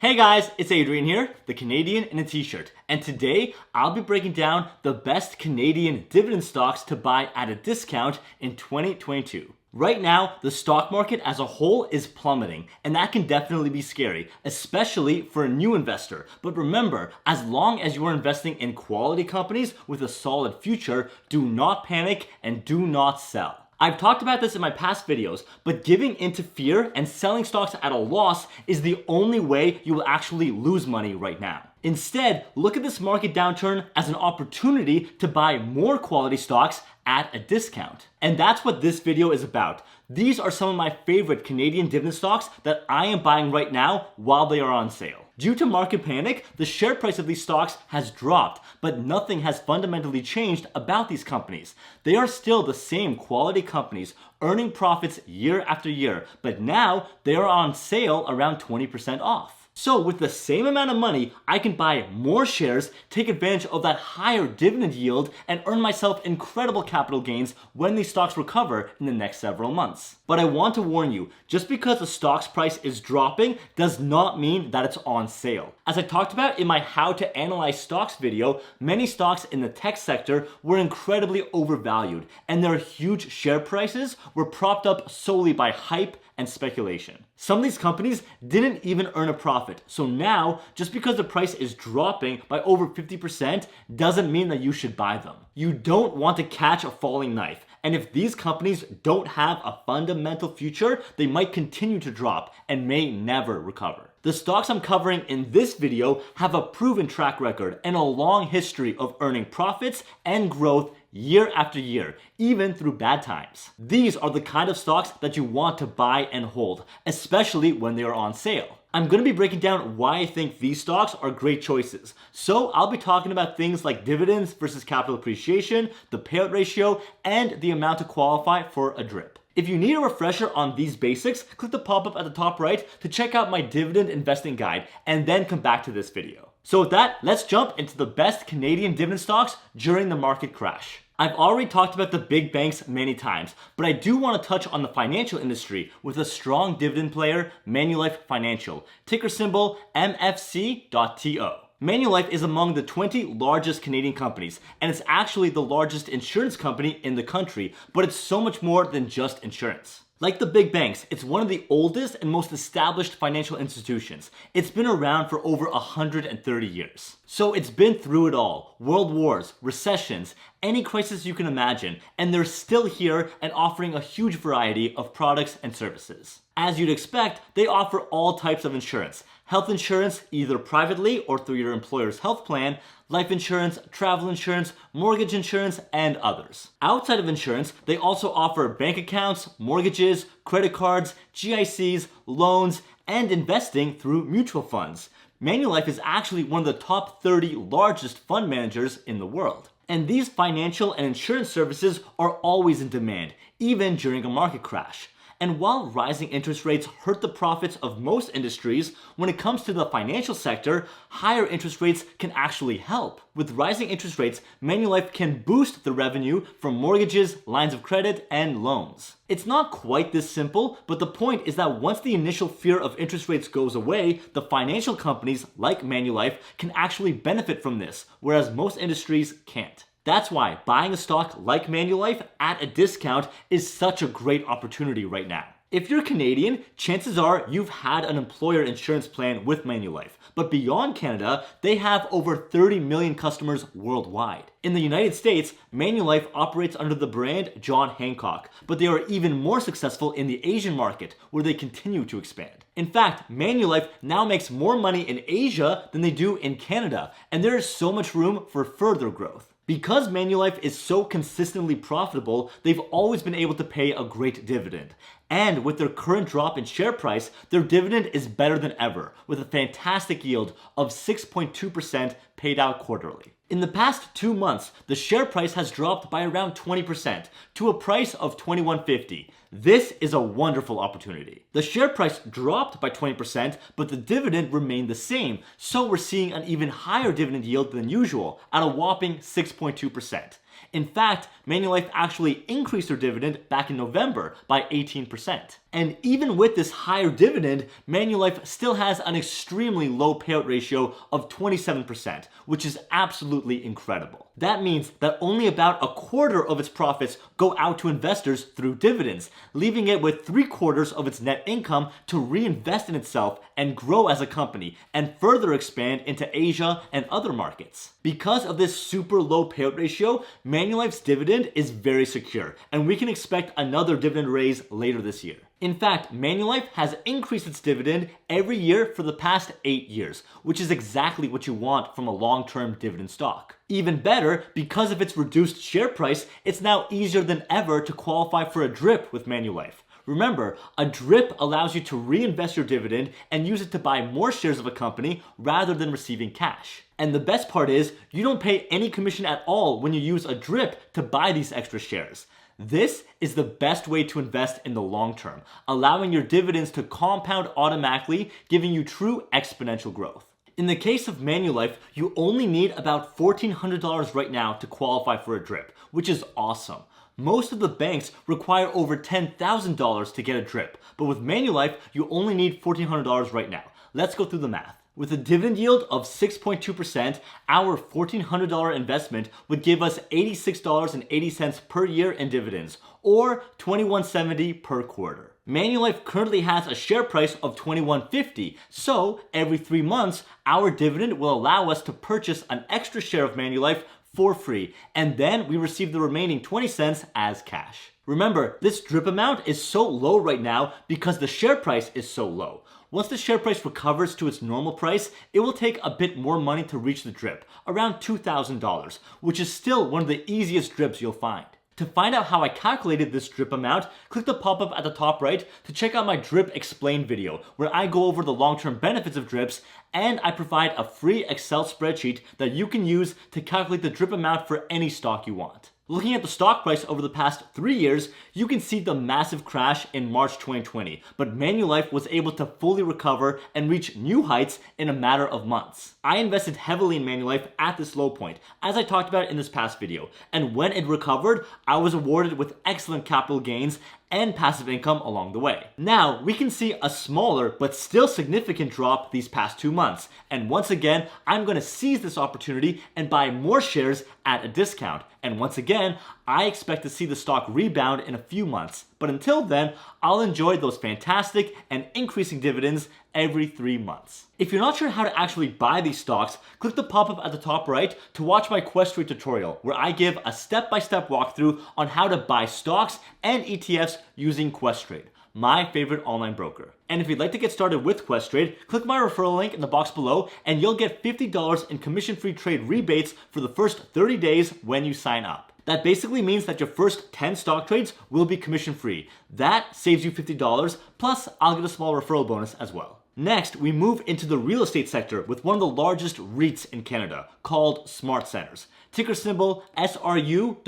Hey guys, it's Adrian here, the Canadian in a t-shirt, and today I'll be breaking down the best Canadian dividend stocks to buy at a discount in 2022. Right now, the stock market as a whole is plummeting, and that can definitely be scary, especially for a new investor. But remember, as long as you are investing in quality companies with a solid future, do not panic and do not sell. I've talked about this in my past videos, but giving into fear and selling stocks at a loss is the only way you will actually lose money right now. Instead, look at this market downturn as an opportunity to buy more quality stocks at a discount. And that's what this video is about. These are some of my favorite Canadian dividend stocks that I am buying right now while they are on sale. Due to market panic, the share price of these stocks has dropped, but nothing has fundamentally changed about these companies. They are still the same quality companies, earning profits year after year, but now they are on sale around 20% off. So with the same amount of money, I can buy more shares, take advantage of that higher dividend yield, and earn myself incredible capital gains when these stocks recover in the next several months. But I want to warn you, just because the stock's price is dropping does not mean that it's on sale. As I talked about in my How to Analyze Stocks video, many stocks in the tech sector were incredibly overvalued, and their huge share prices were propped up solely by hype and speculation. Some of these companies didn't even earn a profit. So now, just because the price is dropping by over 50% doesn't mean that you should buy them. You don't want to catch a falling knife. And if these companies don't have a fundamental future, they might continue to drop and may never recover. The stocks I'm covering in this video have a proven track record and a long history of earning profits and growth year after year, even through bad times. These are the kind of stocks that you want to buy and hold, especially when they are on sale. I'm going to be breaking down why I think these stocks are great choices. So I'll be talking about things like dividends versus capital appreciation, the payout ratio, and the amount to qualify for a DRIP. If you need a refresher on these basics, click the pop-up at the top right to check out my dividend investing guide, and then come back to this video. So with that, let's jump into the best Canadian dividend stocks during the market crash. I've already talked about the big banks many times, but I do want to touch on the financial industry with a strong dividend player, Manulife Financial, ticker symbol MFC.TO. Manulife is among the 20 largest Canadian companies, and it's actually the largest insurance company in the country, but it's so much more than just insurance. Like the big banks, it's one of the oldest and most established financial institutions. It's been around for over 130 years. So it's been through it all. World wars, recessions, any crisis you can imagine, and they're still here and offering a huge variety of products and services. As you'd expect, they offer all types of insurance. Health insurance, either privately or through your employer's health plan, life insurance, travel insurance, mortgage insurance, and others. Outside of insurance, they also offer bank accounts, mortgages, credit cards, GICs, loans, and investing through mutual funds. Manulife is actually one of the top 30 largest fund managers in the world. And these financial and insurance services are always in demand, even during a market crash. And while rising interest rates hurt the profits of most industries, when it comes to the financial sector, higher interest rates can actually help. With rising interest rates, Manulife can boost the revenue from mortgages, lines of credit, and loans. It's not quite this simple, but the point is that once the initial fear of interest rates goes away, the financial companies like Manulife can actually benefit from this, whereas most industries can't. That's why buying a stock like Manulife at a discount is such a great opportunity right now. If you're Canadian, chances are you've had an employer insurance plan with Manulife. But beyond Canada, they have over 30 million customers worldwide. In the United States, Manulife operates under the brand John Hancock, but they are even more successful in the Asian market, where they continue to expand. In fact, Manulife now makes more money in Asia than they do in Canada, and there is so much room for further growth. Because Manulife is so consistently profitable, they've always been able to pay a great dividend. And with their current drop in share price, their dividend is better than ever, with a fantastic yield of 6.2% paid out quarterly. In the past 2 months, the share price has dropped by around 20% to a price of $21.50. This is a wonderful opportunity. The share price dropped by 20%, but the dividend remained the same, so we're seeing an even higher dividend yield than usual at a whopping 6.2%. In fact, Manulife actually increased their dividend back in November by 18%. And even with this higher dividend, Manulife still has an extremely low payout ratio of 27%, which is absolutely incredible. That means that only about a quarter of its profits go out to investors through dividends, leaving it with 3/4 of its net income to reinvest in itself and grow as a company and further expand into Asia and other markets. Because of this super low payout ratio, Manulife's dividend is very secure, and we can expect another dividend raise later this year. In fact, Manulife has increased its dividend every year for the past 8 years, which is exactly what you want from a long-term dividend stock. Even better, because of its reduced share price, it's now easier than ever to qualify for a DRIP with Manulife. Remember, a DRIP allows you to reinvest your dividend and use it to buy more shares of a company rather than receiving cash. And the best part is, you don't pay any commission at all when you use a DRIP to buy these extra shares. This is the best way to invest in the long term, allowing your dividends to compound automatically, giving you true exponential growth. In the case of Manulife, you only need about $1,400 right now to qualify for a DRIP, which is awesome. Most of the banks require over $10,000 to get a DRIP, but with Manulife, you only need $1,400 right now. Let's go through the math. With a dividend yield of 6.2%, our $1,400 investment would give us $86.80 per year in dividends, or $21.70 per quarter. Manulife currently has a share price of $21.50, so every 3 months, our dividend will allow us to purchase an extra share of Manulife for free, and then we receive the remaining 20 cents as cash. Remember, this DRIP amount is so low right now because the share price is so low. Once the share price recovers to its normal price, it will take a bit more money to reach the DRIP, around $2,000, which is still one of the easiest DRIPs you'll find. To find out how I calculated this DRIP amount, click the pop-up at the top right to check out my DRIP Explained video, where I go over the long-term benefits of DRIPs, and I provide a free Excel spreadsheet that you can use to calculate the DRIP amount for any stock you want. Looking at the stock price over the past 3 years, you can see the massive crash in March 2020, but Manulife was able to fully recover and reach new heights in a matter of months. I invested heavily in Manulife at this low point, as I talked about in this past video, and when it recovered, I was awarded with excellent capital gains and passive income along the way. Now, we can see a smaller but still significant drop these past 2 months, and once again, I'm going to seize this opportunity and buy more shares at a discount. And once again, I expect to see the stock rebound in a few months. But until then, I'll enjoy those fantastic and increasing dividends every 3 months. If you're not sure how to actually buy these stocks, click the pop-up at the top right to watch my QUESTRADE tutorial, where I give a step-by-step walkthrough on how to buy stocks and ETFs using QUESTRADE, my favorite online broker. And if you'd like to get started with QUESTRADE, click my referral link in the box below and you'll get $50 in commission-free trade rebates for the first 30 days when you sign up. That basically means that your first 10 stock trades will be commission-free. That saves you $50, plus I'll get a small referral bonus as well. Next, we move into the real estate sector with one of the largest REITs in Canada, called SmartCentres, ticker symbol SRU.UN.TO.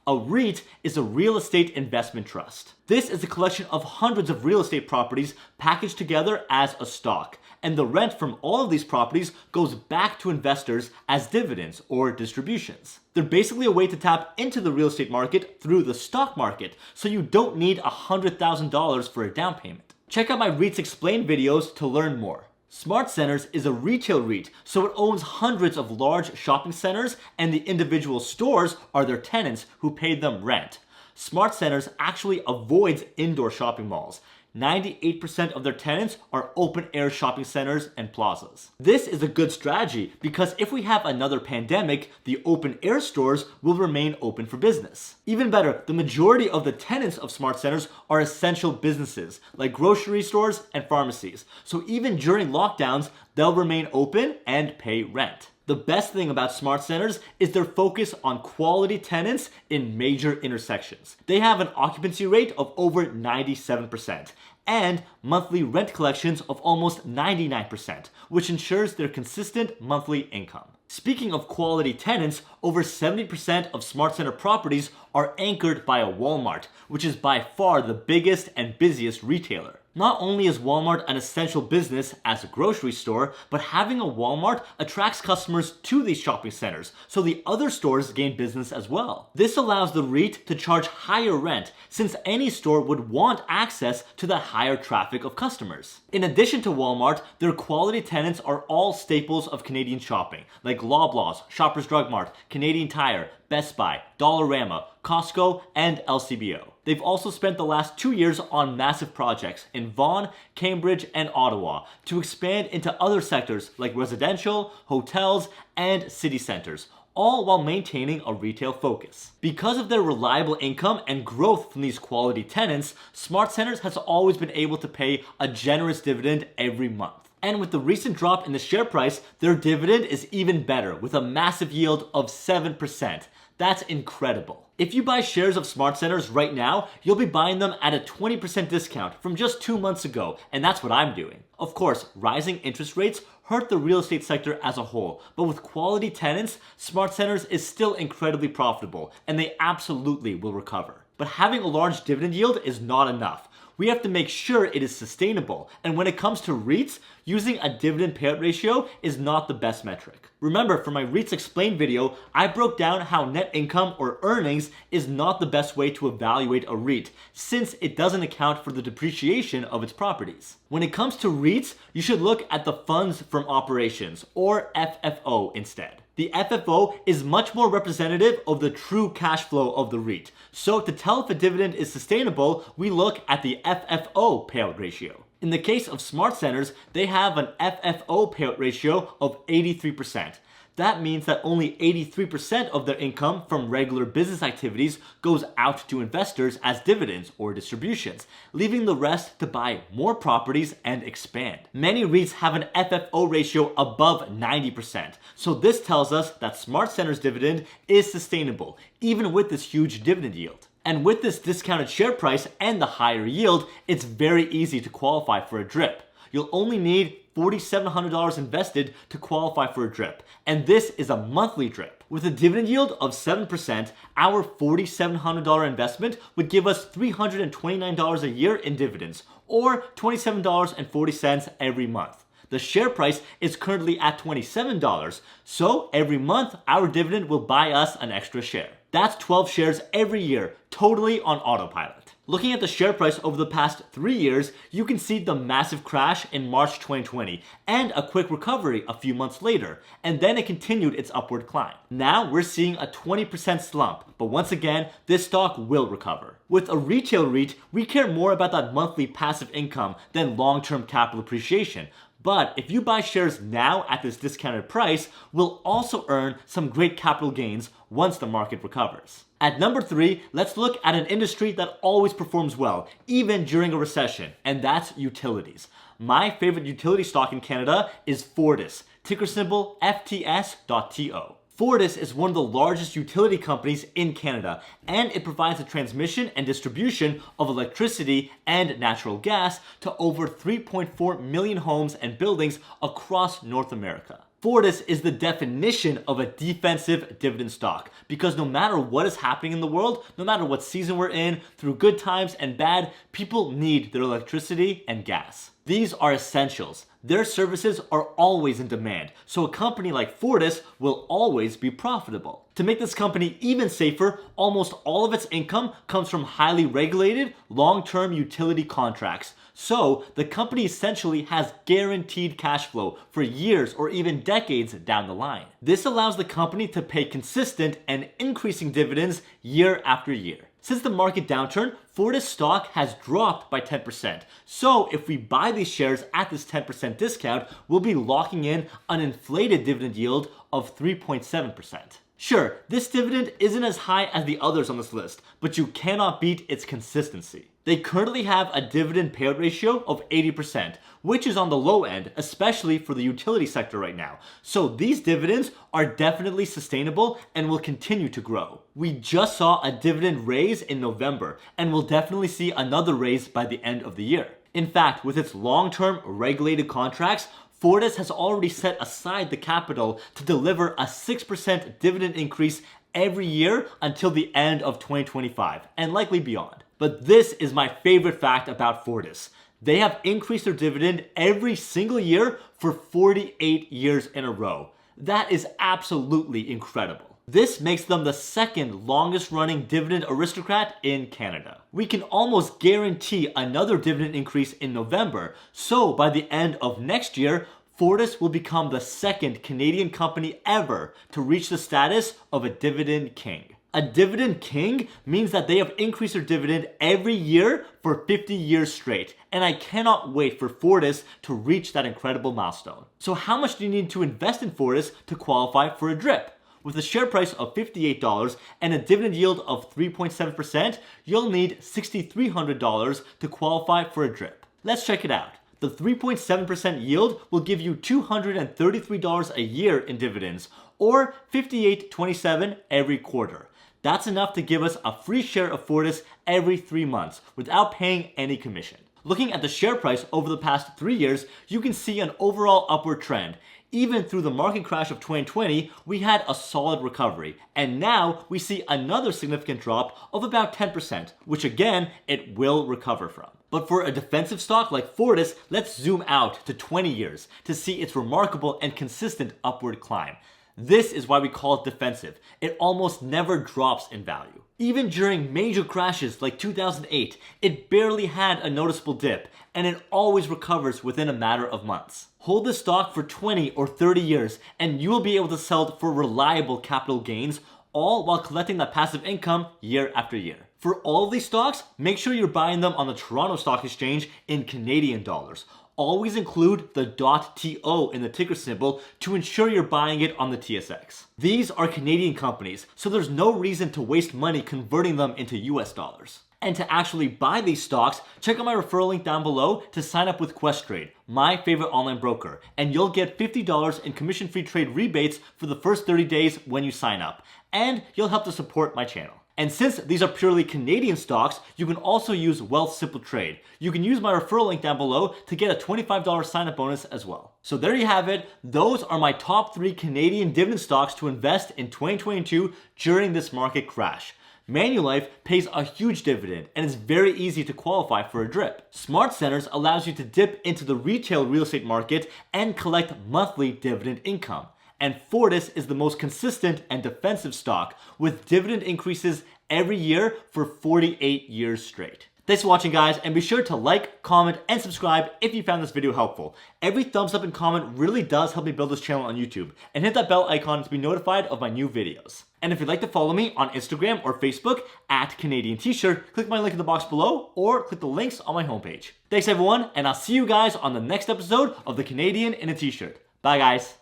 A REIT is a real estate investment trust. This is a collection of hundreds of real estate properties packaged together as a stock, and the rent from all of these properties goes back to investors as dividends or distributions. They're basically a way to tap into the real estate market through the stock market, so you don't need $100,000 for a down payment. Check out my REITs Explained videos to learn more. SmartCentres is a retail REIT, so it owns hundreds of large shopping centers, and the individual stores are their tenants who pay them rent. SmartCentres actually avoids indoor shopping malls. 98% of their tenants are open-air shopping centers and plazas. This is a good strategy because if we have another pandemic, the open-air stores will remain open for business. Even better, the majority of the tenants of SmartCentres are essential businesses like grocery stores and pharmacies. So even during lockdowns, they'll remain open and pay rent. The best thing about SmartCentres is their focus on quality tenants in major intersections. They have an occupancy rate of over 97% and monthly rent collections of almost 99%, which ensures their consistent monthly income. Speaking of quality tenants, over 70% of SmartCentres properties are anchored by a Walmart, which is by far the biggest and busiest retailer. Not only is Walmart an essential business as a grocery store, but having a Walmart attracts customers to these shopping centers, so the other stores gain business as well. This allows the REIT to charge higher rent, since any store would want access to the higher traffic of customers. In addition to Walmart, their quality tenants are all staples of Canadian shopping, like Loblaws, Shoppers Drug Mart, Canadian Tire, Best Buy, Dollarama, Costco, and LCBO. They've also spent the last 2 years on massive projects in Vaughan, Cambridge, and Ottawa to expand into other sectors like residential, hotels, and city centers, all while maintaining a retail focus. Because of their reliable income and growth from these quality tenants, SmartCentres has always been able to pay a generous dividend every month. And with the recent drop in the share price, their dividend is even better with a massive yield of 7%. That's incredible. If you buy shares of SmartCentres right now, you'll be buying them at a 20% discount from just 2 months ago, and that's what I'm doing. Of course, rising interest rates hurt the real estate sector as a whole, but with quality tenants, SmartCentres is still incredibly profitable, and they absolutely will recover. But having a large dividend yield is not enough. We have to make sure it is sustainable, and when it comes to REITs, using a dividend payout ratio is not the best metric. Remember, for my REITs Explained video, I broke down how net income or earnings is not the best way to evaluate a REIT, since it doesn't account for the depreciation of its properties. When it comes to REITs, you should look at the funds from operations, or FFO, instead. The FFO is much more representative of the true cash flow of the REIT. So to tell if a dividend is sustainable, we look at the FFO payout ratio. In the case of SmartCentres, they have an FFO payout ratio of 83%. That means that only 83% of their income from regular business activities goes out to investors as dividends or distributions, leaving the rest to buy more properties and expand. Many REITs have an FFO ratio above 90%, so this tells us that SmartCentres dividend is sustainable, even with this huge dividend yield. And with this discounted share price and the higher yield, it's very easy to qualify for a DRIP. You'll only need $4,700 invested to qualify for a DRIP, and this is a monthly DRIP. With a dividend yield of 7%, our $4,700 investment would give us $329 a year in dividends, or $27.40 every month. The share price is currently at $27, so every month our dividend will buy us an extra share. That's 12 shares every year, totally on autopilot. Looking at the share price over the past 3 years, you can see the massive crash in March 2020 and a quick recovery a few months later, and then it continued its upward climb. Now we're seeing a 20% slump, but once again, this stock will recover. With a retail REIT, we care more about that monthly passive income than long-term capital appreciation. But if you buy shares now at this discounted price, we'll also earn some great capital gains once the market recovers. At number 3, let's look at an industry that always performs well, even during a recession, and that's utilities. My favorite utility stock in Canada is Fortis, ticker symbol FTS.TO. Fortis is one of the largest utility companies in Canada, and it provides the transmission and distribution of electricity and natural gas to over 3.4 million homes and buildings across North America. Fortis is the definition of a defensive dividend stock because no matter what is happening in the world, no matter what season we're in, through good times and bad, people need their electricity and gas. These are essentials. Their services are always in demand, so a company like Fortis will always be profitable. To make this company even safer, almost all of its income comes from highly regulated, long-term utility contracts. So the company essentially has guaranteed cash flow for years or even decades down the line. This allows the company to pay consistent and increasing dividends year after year. Since the market downturn, Fortis stock has dropped by 10%. So if we buy these shares at this 10% discount, we'll be locking in an inflated dividend yield of 3.7%. Sure, this dividend isn't as high as the others on this list, but you cannot beat its consistency. They currently have a dividend payout ratio of 80%, which is on the low end, especially for the utility sector right now. So these dividends are definitely sustainable and will continue to grow. We just saw a dividend raise in November, and we'll definitely see another raise by the end of the year. In fact, with its long-term regulated contracts, Fortis has already set aside the capital to deliver a 6% dividend increase every year until the end of 2025, and likely beyond. But this is my favorite fact about Fortis. They have increased their dividend every single year for 48 years in a row. That is absolutely incredible. This makes them the second longest running dividend aristocrat in Canada. We can almost guarantee another dividend increase in November, so by the end of next year, Fortis will become the second Canadian company ever to reach the status of a dividend king. A dividend king means that they have increased their dividend every year for 50 years straight, and I cannot wait for Fortis to reach that incredible milestone. So how much do you need to invest in Fortis to qualify for a DRIP? With a share price of $58 and a dividend yield of 3.7%, you'll need $6,300 to qualify for a DRIP. Let's check it out. The 3.7% yield will give you $233 a year in dividends, or $58.27 every quarter. That's enough to give us a free share of Fortis every 3 months without paying any commission. Looking at the share price over the past 3 years, you can see an overall upward trend. Even through the market crash of 2020, we had a solid recovery, and now we see another significant drop of about 10%, which again, it will recover from. But for a defensive stock like Fortis, let's zoom out to 20 years to see its remarkable and consistent upward climb. This is why we call it defensive. It almost never drops in value. Even during major crashes like 2008, it barely had a noticeable dip, and it always recovers within a matter of months. Hold this stock for 20 or 30 years, and you will be able to sell it for reliable capital gains, all while collecting that passive income year after year. For all of these stocks, make sure you're buying them on the Toronto Stock Exchange in Canadian dollars. Always include the .TO in the ticker symbol to ensure you're buying it on the TSX. These are Canadian companies, so there's no reason to waste money converting them into US dollars. And to actually buy these stocks, check out my referral link down below to sign up with QUESTRADE, my favorite online broker, and you'll get $50 in commission-free trade rebates for the first 30 days when you sign up, and you'll help to support my channel. And since these are purely Canadian stocks, you can also use WEALTHSIMPLE Trade. You can use my referral link down below to get a $25 sign-up bonus as well. So there you have it. Those are my top 3 Canadian dividend stocks to invest in 2022 during this market crash. Manulife pays a huge dividend and is very easy to qualify for a DRIP. SmartCentres allows you to dip into the retail real estate market and collect monthly dividend income. And Fortis is the most consistent and defensive stock with dividend increases every year for 48 years straight. Thanks for watching, guys, and be sure to like, comment, and subscribe if you found this video helpful. Every thumbs up and comment really does help me build this channel on YouTube, and hit that bell icon to be notified of my new videos. And if you'd like to follow me on Instagram or Facebook at CanadianTShirt, click my link in the box below or click the links on my homepage. Thanks everyone, and I'll see you guys on the next episode of The Canadian in a T-Shirt. Bye guys.